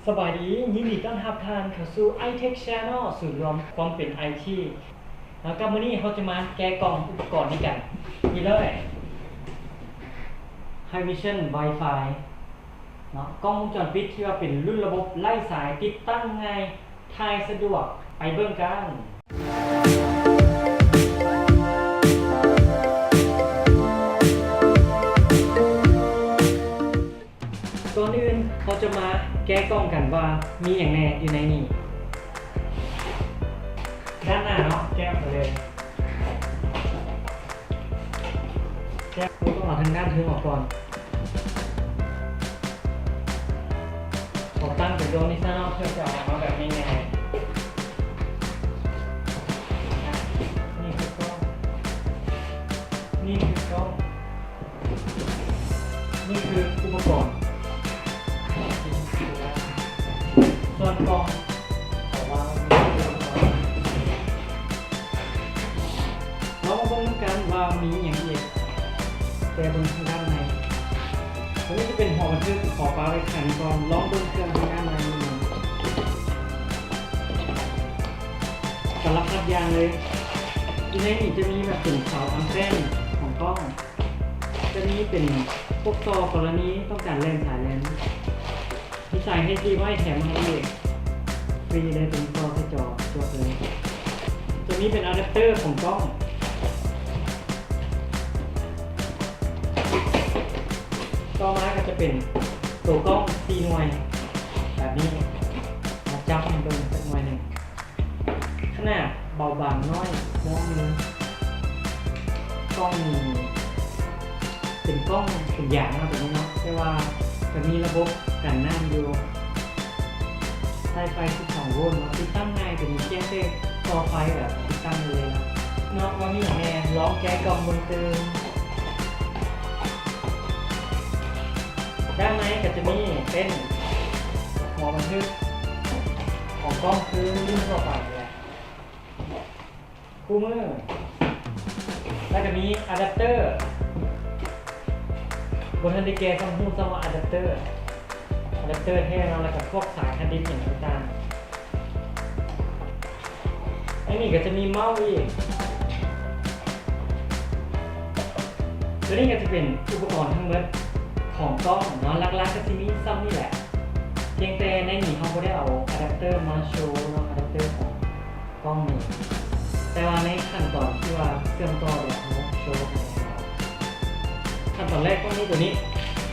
สบายดียินดีต้อนรับท่านเข้าสู่ iTech Channel ศูนย์รวมความเป็น IT แล้วก็มื้อนี้เราจะมาแกะกล่องอุปกรณ์นี้กันนี่เลย Hivision Wi-Fi เนาะกล้องวงจรปิดที่ว่าเป็นรุ่นระบบไล่สายติดตั้งง่ายถ่ายสะดวกไปเบิ่งกันก่อนอื่นเราจะมาแก้กล้องกันว่ามีอย่างแน่อยู่ในนี้ด้านหน้าเนาะแก้ไปเลยแก้ต้องเอาทางด้านทึงออกก่อนขอตั้งเป็นโดนิซ่าเพื่อจะออกมาแบบง่ายๆนี่คือกล้องนี่คือกล้องนี่คืออุปกรณ์ส่วนกล่องของเราเรามาเบิ่งกันว่ามีอย่างอีกแต่เบิ่งทางด้านในตัวนี้จะเป็นหัวบันทึกขอฟ้าไว้ขันก่อนลองเบิ่งเครื่องทางด้านในนี่สารพัดอย่างเลยที่ในนี้จะมีแบบเป็นเสาอันเส้นของกล้องจะมีเป็นพวกต่อกรณีต้องการเลนส์สายเลนส์ที่ใส่ให้ดีไว้แถมให้อีกฟรีเลยเป็นต่อที่จอจบเลยตัวนี้เป็นอะแดปเตอร์ของกล้องต่อมาก็จะเป็นตัวกล้อง4หน่วยแบบนี้มาจับมันเป็นสักหน่วยหนึ่งขนาดเบาบางน้อยมองมือกล้องนี้เป็นกล้องเป็นอย่างนะแบบนี้เนาะแต่ว่าจะมีระบบกันน้ำอยู่ใช้ไฟ12 โวลต์ติดตั้งง่ายเป็นเพียงแค่ต่อไฟแบบติดตั้งเลยนะเนาะว่ามีอย่างแน่ล้องแก้กล่องบนเติมด้านในก็จะมีเป็นหัวบันทึกของกล้องคือรุ่นทั่วไปเลยคู่มือแล้วก็มีอะแดปเตอร์บนทันดิเกย์คำพูดสมว่าอะแดปเตอร์แท้เราแล้วกับพวกสายคันดิสอย่างต่างๆไอ้นี่ก็จะมีเมาส์อีกตัวนี้ก็จะเป็นอุปกรณ์ทั้งหมดของกล้องเนาะลักๆก็จะมีซ้ำนี่แหละเพียงแต่ในนี้เขาไม่ได้เอาอะแดปเตอร์มาโชว์เนาะอะแดปเตอร์ของกล้องนี่แต่ว่าในขั้นตอนที่ว่าเชื่อมต่อเนี่ยเขาโชว์ขั้นตอนแรกก็มีตัวนี้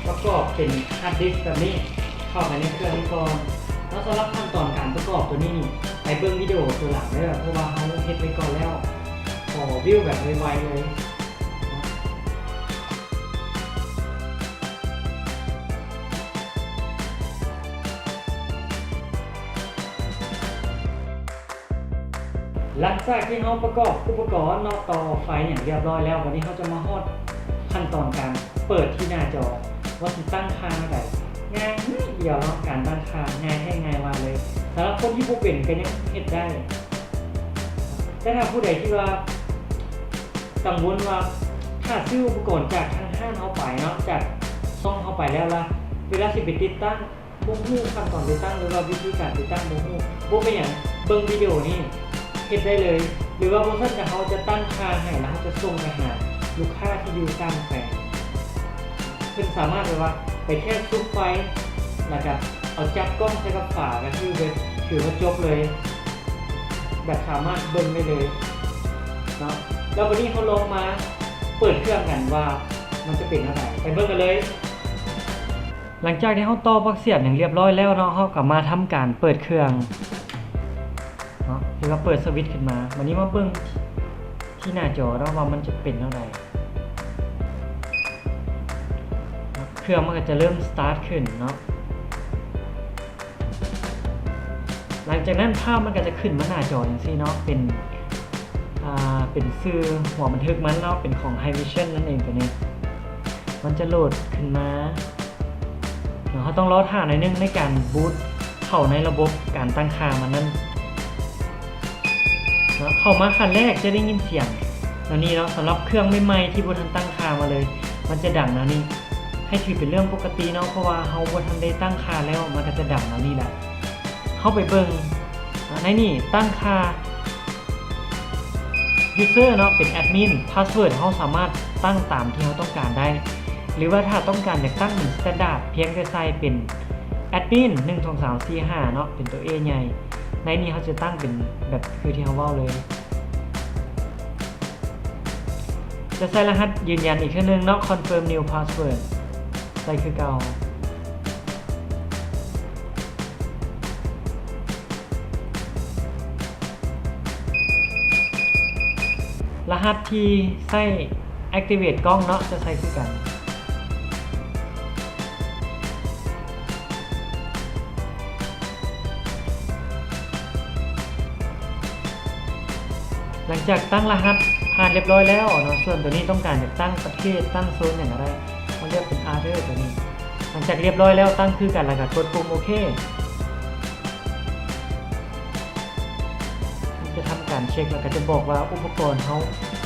ประกอบเป็นฮาร์ดดิสก์แบบนี้เข้าไปในเครื่องนี้ก่อนแล้วสำหรับขั้นตอนการประกอบตัวนี้นี่ไปเบิ่งวิดีโอตัวหลังเด้อเพราะว่าเขาเฮ็ดไปก่อนแล้วขอวิวแบบไวๆเลยหลังจากที่เขาประกอบอุปกรณ์นอกต่อไฟอย่างเรียบร้อยแล้ววันนี้เขาจะมาฮอดขั้นตอนการเปิดที่หน้าจอว่าติดตั้งค่าแบบง่ายเดียวเนาะการตั้งค่าง่ายให้ง่ายมาเลยสำหรับคนที่ผู้เป็นก็ยังเฮ็ดได้แต่ถ้าผู้ใดที่ว่ากังวลว่าถ้าซื้ออุปกรณ์จากทางห้างเอาไปเนาะจากซ่องเอาไปแล้วล่ะเวลาสิไปติดตั้งบ่ฮู้ขั้นตอนติดตั้งหรือว่าวิธีการติดตั้งบ่ฮู้บ่เป็นหยังเบิ่งวิดีโอนี้เฮ็ดได้เลยหรือว่าบางท่านเขาจะตั้งค่าให้แล้วเขาจะส่งไปหาลูกค้าที่อยู่ตามแฝงเพิ่นสามารถแบบว่าไปแค่ซุปไฟแล้วก็เอาจับกล้องใส่กับฝาก็ถือว่าจบเลยแบบสามารถเบิ่งได้เลยเนาะแล้ววันนี้เขาลงมาเปิดเครื่องกันว่ามันจะเป็นอะไรไปเบิ่งกันเลยหลังจากที่เขาต่อปลั๊กเสียบอย่างเรียบร้อยแล้วเนาะเขาก็มาทำการเปิดเครื่องเนาะหรือว่าเปิดสวิตช์ขึ้นมาวันนี้มาเบิ่งที่หน้าจอแล้วว่ามันจะเป็นอะไรเครื่องมันก็จะเริ่มสตาร์ทขึ้นเนาะหลังจากนั้นภาพมันก็จะขึ้นมาหน้าจออย่างนี้เนาะเป็นชื่อหัวบันทึกมันเนาะเป็นของ Hivision นั่นเองตัวนี้มันจะโหลดขึ้นมาเขาต้องรอท่าหน่อยนึงในการบูตเข้าในระบบการตั้งค่ามันนั่นเนาะเข้ามาขั้นแรกจะได้ยินเสียงแล้วนี่เนาะสำหรับเครื่องใหม่ๆที่บนทันตั้งค่ามาเลยมันจะดังนะนี่ ให้ถือเป็นเรื่องปกติเนาะเพราะว่าเฮาบ่ทันได้ตั้งค่าแล้วมันก็จะดังแล้วนี่แหละเข้าไปเบิ่งในนี่ตั้งค่า user เนาะเป็นแอดมิน password เฮาสามารถตั้งตามที่เฮาต้องการได้หรือว่าถ้าต้องการอยากตั้งเป็น standard เพียงแค่ใส่เป็น admin 1 2 3 4 5เนาะเป็นตัว A ใหญ่ในนี้เขาจะตั้งเป็นแบบคือที่เฮาเว้าเลยจะใส่รหัสยืนยันอีกครั้งนึงเนาะ confirm new password ใส่คือเก่ารหัสที่ใส่ activate กล้องเนาะจะใส่คือกันหลังจากตั้งรหัสผ่านเรียบร้อยแล้วเนาะส่วนตัวนี้ต้องการจะตั้งประเทศตั้งโซนอย่างไรมันเรียกเป็น other ตัวนี้หลังจากเรียบร้อยแล้วตั้งคือกันแล้วก็กดปุ่มโอเคจะทำการเช็คแล้วก็จะบอกว่าอุปกรณ์เขา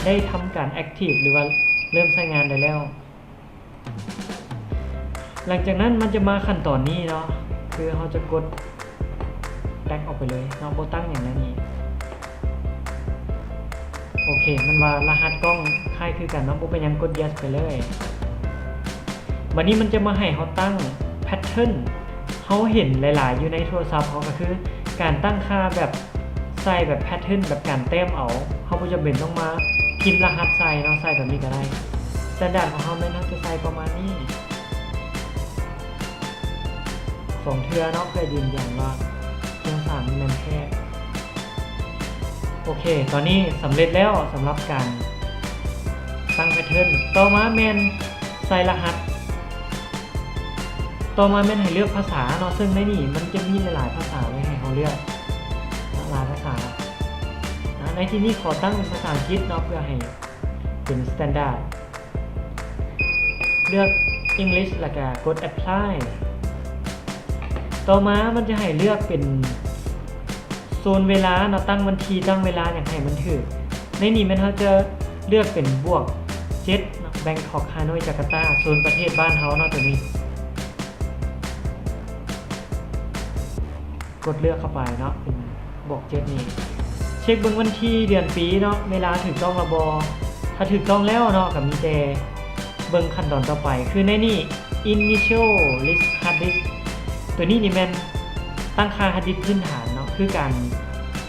ได้ทำการ active หรือว่าเริ่มใช้งานได้แล้วหลังจากนั้นมันจะมาขั้นตอนนี้เนาะคือเขาจะกดแบ็กออกไปเลยเนาะโบตั้งอย่างนี้โอเคมันว่ารหัสกล้องค่ายคือกันเนาะโบเป็นยังกด yes ไปเลยวันนี้มันจะมาให้เขาตั้ง pattern เขาเห็นหลายๆอยู่ในโทรศัพท์เขาก็คือการตั้งค่าแบบใส่แบบ pattern แบบการแต้มเอาเขาจะเป็นต้องมาพิมพ์รหัสใส่เนาะใส่แบบนี้ก็ได้แต่ด่านของเขาไม่น่าจะใส่ประมาณนี้2 เทื่อเนาะเพื่อยืนยันว่าเครื่อง3มีแมนแค่โอเคตอนนี้สำเร็จแล้วสำหรับการตั้งแพทเทิร์นต่อมาแมนใส่รหัสต่อมาแมนให้เลือกภาษาเนาะซึ่งในนี่มันจะมีหลายๆภาษาเลยให้เขาเลือกหลายภาษาในที่นี้ขอตั้งเป็นภาษาอังกฤษเนาะเพื่อให้เป็น standard เลือก English แล้วก็กด apply ต่อมามันจะให้เลือกเป็นโซนเวลาเราตั้งวันที่ตั้งเวลาอย่างให้มันถือในนี้มันเขาจะเลือกเป็นบวก7 Bangkok Hanoi Jakarta โซนประเทศบ้านเขาเนาะตัวนี้กดเลือกเข้าไปเนาะเป็นบวก7นี่เช็คเบิ่งวันที่เดือนปีเนาะเวลาถูกต้องระบอถ้าถูกต้องแล้วเนาะกับมีแต่เบิ่งขั้นตอนต่อไปคือในนี่ initial list hard disk ตัวนี้นี่แม่นตั้งค่า hard disk พื้นฐานเนาะคือการ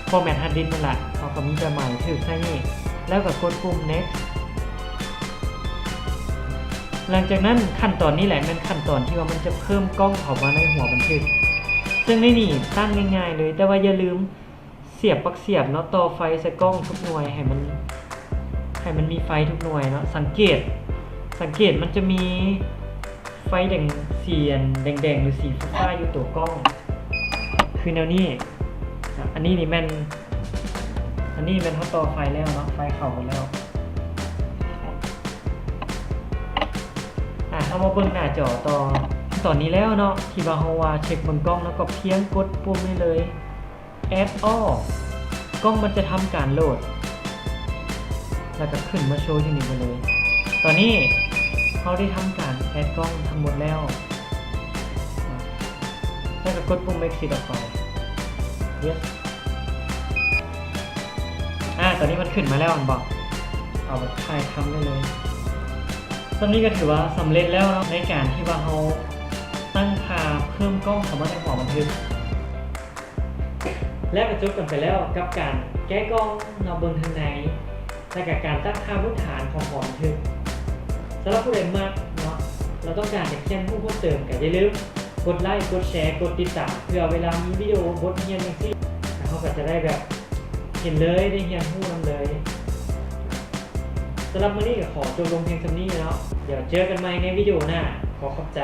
ฟอร์แมต hard disk นั่นแหละเขาก็มีแบบใหม่ถูกใช่นี่แล้วก็กดปุ่ม next หลังจากนั้นขั้นตอนนี้แหละเป็นขั้นตอนที่ว่ามันจะเพิ่มกล้องเข้ามาในหัวบันทึกซึ่งในนี่ตั้งง่ายๆเลยแต่ว่าอย่าลืมเสียบปลั๊กเสียบเนาะต่อไฟใส่กล้องทุกหน่วยให้มันมีไฟทุกหน่วยเนาะสังเกตมันจะมีไฟแดงสีแดงหรือสีฟ้าอยู่ตัวกล้องคือแนวนี้อันนี้นี่แม่นเขาต่อไฟแล้วเนาะไฟเข้าไปแล้วเอามาเบิ่งหน้าจอตอนนี้แล้วเนาะที่ว่าเฮาว่าเช็คบนกล้องแล้วก็เพียงกดปุ่มนี้เลย add all กล้องมันจะทำการโหลดแล้วก็ขึ้นมาโชว์ที่นี่ไปเลยตอนนี้เขาได้ทำการแอดกล้องทั้งหมดแล้วแล้วก็กดปุ่ม exit ออกไป yes ตอนนี้มันขึ้นมาแล้วมันบอกเอาแบบถ่ายทำได้เลยตอนนี้ก็ถือว่าสำเร็จแล้วในการที่ว่าเขาตั้งค่าเพิ่มกล้องเข้ามาในหัวบันทึกและก็จบกันไปแล้วกับการแก้กล้องเราเบิ่งทางในและกับการตั้งค่าพื้นฐานของหัวบันทึกสำหรับผู้ใดมากเนาะเราต้องการจะเขียนผู้เพิ่มเติมก็อย่าลืมกดไลค์กดแชร์กดติดตามเพื่อเวลามีวิดีโอบทเรียนอย่างที่เขาก็จะได้แบบเห็นเลยได้เรียนรู้นำเลยสำหรับมื้อนี้ก็ขอจบลงเพียงเท่านี้เนาะเดี๋ยวเจอกันใหม่ในวิดีโอหน้าขอขอบใจ